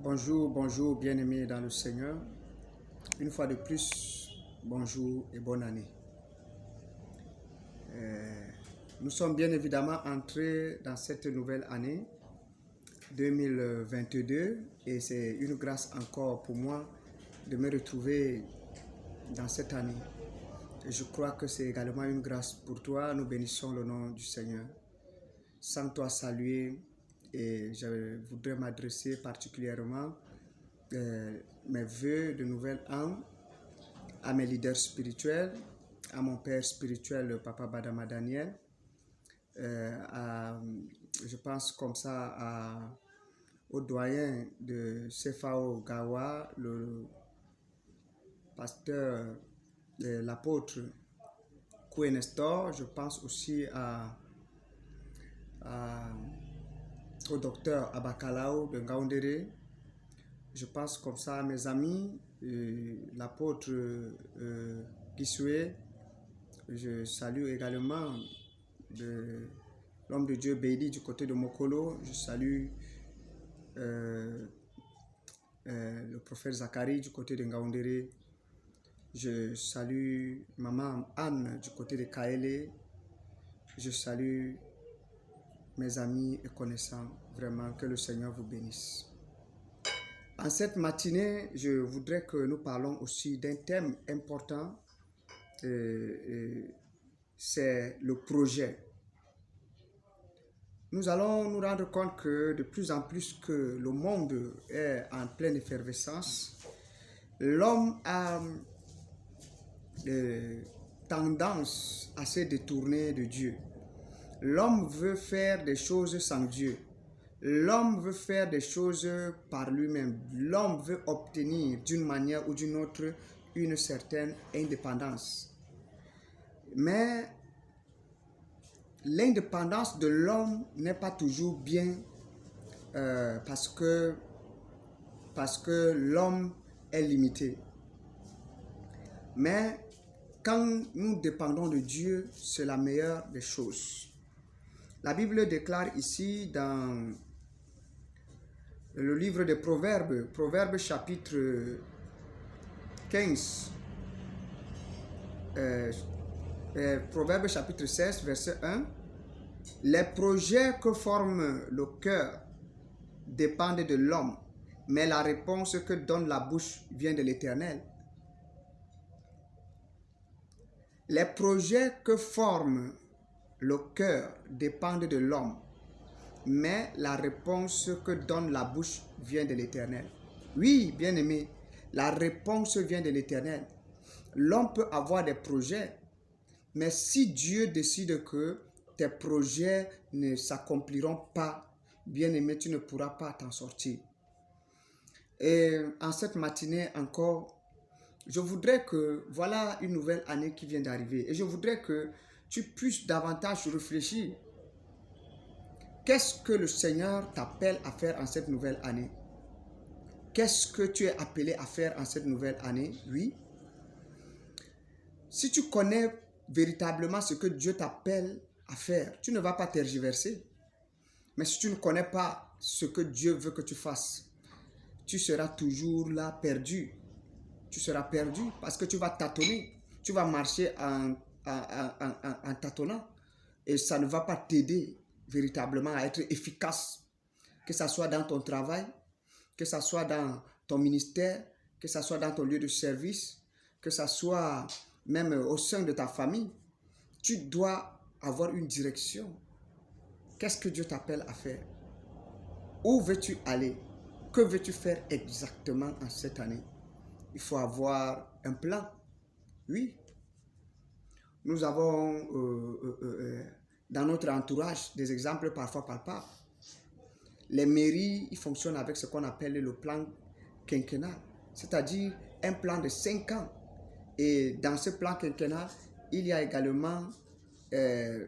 Bonjour, bonjour, bien-aimés dans le Seigneur. Une fois de plus, bonjour et bonne année. Nous sommes bien évidemment entrés dans cette nouvelle année 2022 et c'est une grâce encore pour moi de me retrouver dans cette année. Et je crois que c'est également une grâce pour toi. Nous bénissons le nom du Seigneur. Sans toi saluer, et je voudrais m'adresser particulièrement mes vœux de nouvel an à mes leaders spirituels, à mon père spirituel, le Papa Badama Daniel, je pense comme ça au doyen de Cefao Gawa, le pasteur, l'apôtre Koué Nestor. Je pense aussi au docteur Abakalao de Ngaoundéré. Je pense comme ça à mes amis, l'apôtre Kiswe. Je salue également l'homme de Dieu Beidi du côté de Mokolo. Je salue le prophète Zacharie du côté de Ngaoundéré. Je salue maman Anne du côté de Kaélé. Je salue mes amis et connaissants. Vraiment, que le Seigneur vous bénisse. En cette matinée, je voudrais que nous parlons aussi d'un thème important. C'est le projet. Nous allons nous rendre compte que de plus en plus que le monde est en pleine effervescence, l'homme a tendance à se détourner de Dieu. L'homme veut faire des choses sans Dieu. L'homme veut faire des choses par lui-même. L'homme veut obtenir d'une manière ou d'une autre une certaine indépendance. Mais l'indépendance de l'homme n'est pas toujours bien parce que l'homme est limité. Mais quand nous dépendons de Dieu, c'est la meilleure des choses. La Bible déclare ici dans le livre des Proverbes, Proverbes chapitre 15, Proverbes chapitre 16, verset 1, « Les projets que forme le cœur dépendent de l'homme, mais la réponse que donne la bouche vient de l'Éternel. » Les projets que forme le cœur dépendent de l'homme, mais la réponse que donne la bouche vient de l'Éternel. Oui, bien-aimé, la réponse vient de l'Éternel. L'homme peut avoir des projets, mais si Dieu décide que tes projets ne s'accompliront pas, bien-aimé, tu ne pourras pas t'en sortir. Et en cette matinée encore, je voudrais que, voilà une nouvelle année qui vient d'arriver, et je voudrais que tu puisses davantage réfléchir. Qu'est-ce que le Seigneur t'appelle à faire en cette nouvelle année? Qu'est-ce que tu es appelé à faire en cette nouvelle année? Oui. Si tu connais véritablement ce que Dieu t'appelle à faire, tu ne vas pas tergiverser. Mais si tu ne connais pas ce que Dieu veut que tu fasses, tu seras toujours là perdu. Tu seras perdu parce que tu vas tâtonner. Tu vas marcher en tâtonnant. Et ça ne va pas t'aider véritablement à être efficace. Que ce soit dans ton travail, que ce soit dans ton ministère, que ce soit dans ton lieu de service, que ce soit même au sein de ta famille. Tu dois avoir une direction. Qu'est-ce que Dieu t'appelle à faire? Où veux-tu aller? Que veux-tu faire exactement en cette année? Il faut avoir un plan. Oui. Nous avons dans notre entourage des exemples parfois palpables. Les mairies, ils fonctionnent avec ce qu'on appelle le plan quinquennal, c'est-à-dire un plan de 5 ans. Et dans ce plan quinquennal, il y a également un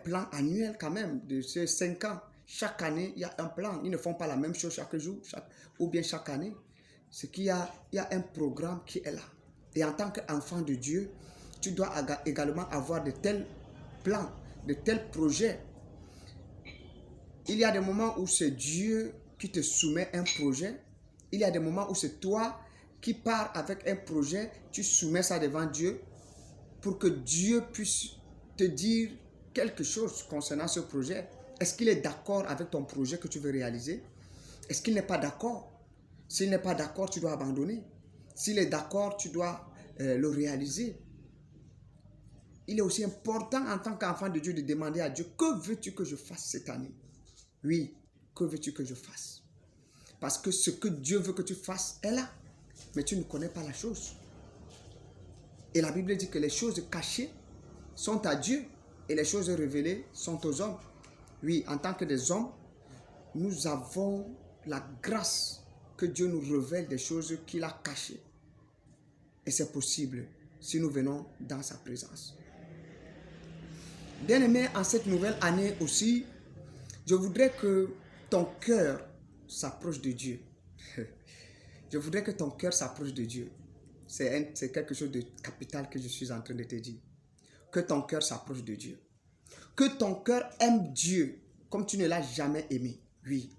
plan annuel quand même de ces 5 ans. Chaque année, il y a un plan. Ils ne font pas la même chose chaque jour ou bien chaque année. C'est qu'il y a un programme qui est là. Et en tant qu'enfant de Dieu, tu dois également avoir de tels plans, de tels projets. Il y a des moments où c'est Dieu qui te soumet un projet. Il y a des moments où c'est toi qui pars avec un projet, tu soumets ça devant Dieu pour que Dieu puisse te dire quelque chose concernant ce projet. Est-ce qu'il est d'accord avec ton projet que tu veux réaliser? Est-ce qu'il n'est pas d'accord? S'il n'est pas d'accord, tu dois abandonner. S'il est d'accord, tu dois le réaliser. Il est aussi important en tant qu'enfant de Dieu de demander à Dieu, que veux-tu que je fasse cette année? Oui, que veux-tu que je fasse? Parce que ce que Dieu veut que tu fasses est là, mais tu ne connais pas la chose. Et la Bible dit que les choses cachées sont à Dieu et les choses révélées sont aux hommes. Oui, en tant que des hommes, nous avons la grâce que Dieu nous révèle des choses qu'il a cachées. Et c'est possible si nous venons dans sa présence. Bien-aimé, en cette nouvelle année aussi, je voudrais que ton cœur s'approche de Dieu. Je voudrais que ton cœur s'approche de Dieu. C'est quelque chose de capital que je suis en train de te dire. Que ton cœur s'approche de Dieu. Que ton cœur aime Dieu comme tu ne l'as jamais aimé. Oui.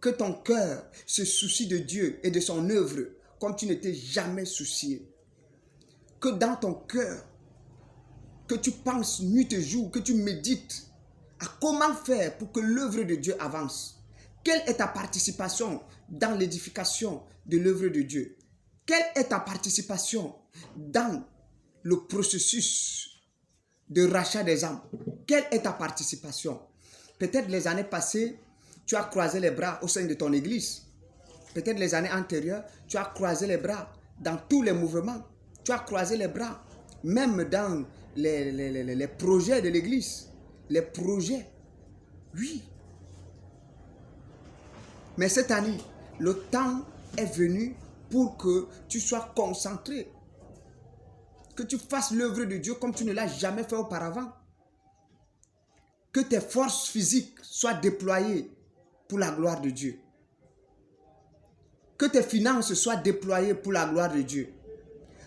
Que ton cœur se soucie de Dieu et de son œuvre comme tu ne t'es jamais soucié. Que dans ton cœur, que tu penses nuit et jour, que tu médites à comment faire pour que l'œuvre de Dieu avance. Quelle est ta participation dans l'édification de l'œuvre de Dieu? Quelle est ta participation dans le processus de rachat des âmes? Quelle est ta participation? Peut-être les années passées, tu as croisé les bras au sein de ton église. Peut-être les années antérieures, tu as croisé les bras dans tous les mouvements. Tu as croisé les bras, même dans les projets de l'église. Les projets, oui. Mais cette année, le temps est venu pour que tu sois concentré. Que tu fasses l'œuvre de Dieu comme tu ne l'as jamais fait auparavant. Que tes forces physiques soient déployées pour la gloire de Dieu. Que tes finances soient déployées pour la gloire de Dieu.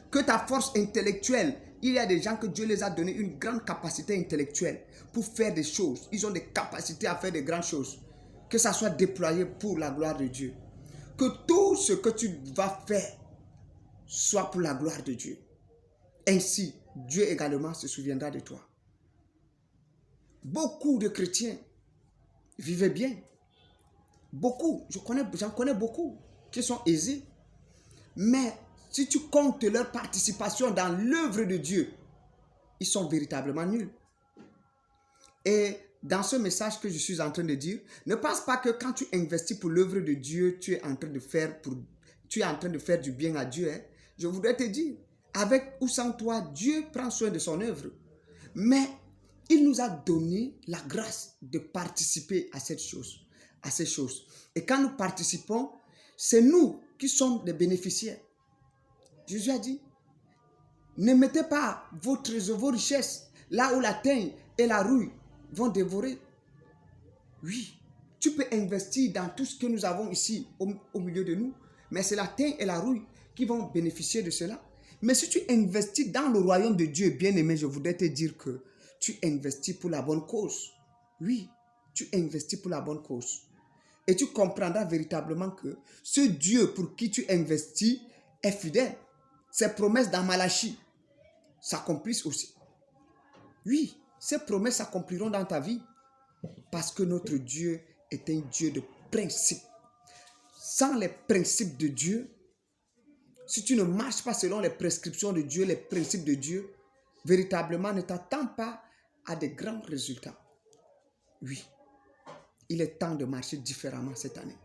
Que ta force intellectuelle, il y a des gens que Dieu les a donné une grande capacité intellectuelle pour faire des choses. Ils ont des capacités à faire de grandes choses. Que ça soit déployé pour la gloire de Dieu. Que tout ce que tu vas faire soit pour la gloire de Dieu. Ainsi, Dieu également se souviendra de toi. Beaucoup de chrétiens vivaient bien. Beaucoup, j'en connais beaucoup qui sont aisés. Mais si tu comptes leur participation dans l'œuvre de Dieu, ils sont véritablement nuls. Et dans ce message que je suis en train de dire, ne pense pas que quand tu investis pour l'œuvre de Dieu, tu es en train de faire du bien à Dieu. Hein? Je voudrais te dire, avec ou sans toi, Dieu prend soin de son œuvre. Mais il nous a donné la grâce de participer à ces choses. Et quand nous participons, c'est nous qui sommes les bénéficiaires. Jésus a dit, ne mettez pas vos trésors, vos richesses, là où la teigne et la rouille vont dévorer. Oui, tu peux investir dans tout ce que nous avons ici au milieu de nous, mais c'est la teigne et la rouille qui vont bénéficier de cela. Mais si tu investis dans le royaume de Dieu, bien-aimé, je voudrais te dire que tu investis pour la bonne cause. Oui, tu investis pour la bonne cause. Et tu comprendras véritablement que ce Dieu pour qui tu investis est fidèle. Ses promesses dans Malachie s'accomplissent aussi. Oui, ces promesses s'accompliront dans ta vie parce que notre Dieu est un Dieu de principes. Sans les principes de Dieu, si tu ne marches pas selon les prescriptions de Dieu, les principes de Dieu, véritablement ne t'attends pas à de grands résultats. Oui, il est temps de marcher différemment cette année.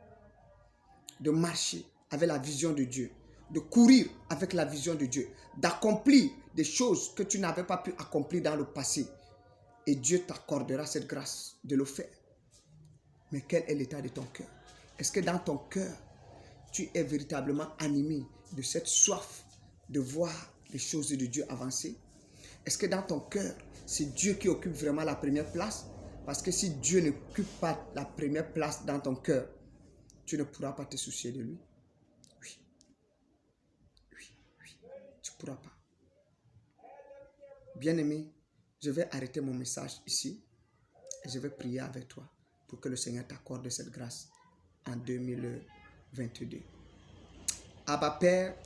De marcher avec la vision de Dieu. De courir avec la vision de Dieu. D'accomplir des choses que tu n'avais pas pu accomplir dans le passé. Et Dieu t'accordera cette grâce de le faire. Mais quel est l'état de ton cœur? Est-ce que dans ton cœur, tu es véritablement animé de cette soif de voir les choses de Dieu avancer? Est-ce que dans ton cœur, c'est Dieu qui occupe vraiment la première place? Parce que si Dieu n'occupe pas la première place dans ton cœur, tu ne pourras pas te soucier de lui. Oui. Tu ne pourras pas. Bien-aimé, je vais arrêter mon message ici et je vais prier avec toi pour que le Seigneur t'accorde cette grâce en 2022. Abba Père,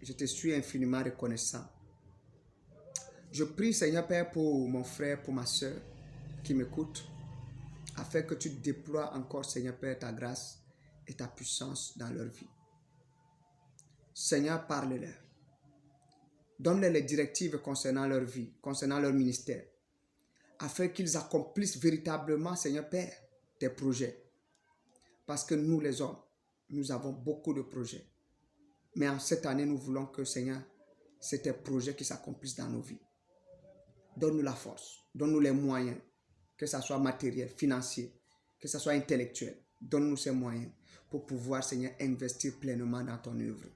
je te suis infiniment reconnaissant. Je prie, Seigneur Père, pour mon frère, pour ma soeur qui m'écoute, afin que tu déploies encore, Seigneur Père, ta grâce et ta puissance dans leur vie. Seigneur, parle-leur. Donne-leur les directives concernant leur vie, concernant leur ministère, afin qu'ils accomplissent véritablement, Seigneur Père, tes projets. Parce que nous, les hommes, nous avons beaucoup de projets. Mais en cette année, nous voulons que, Seigneur, c'est tes projets qui s'accomplissent dans nos vies. Donne-nous la force, donne-nous les moyens, que ce soit matériel, financier, que ce soit intellectuel. Donne-nous ces moyens pour pouvoir, Seigneur, investir pleinement dans ton œuvre.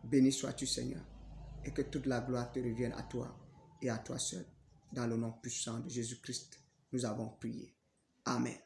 Béni sois-tu, Seigneur, et que toute la gloire te revienne à toi et à toi seul. Dans le nom puissant de Jésus-Christ, nous avons prié. Amen.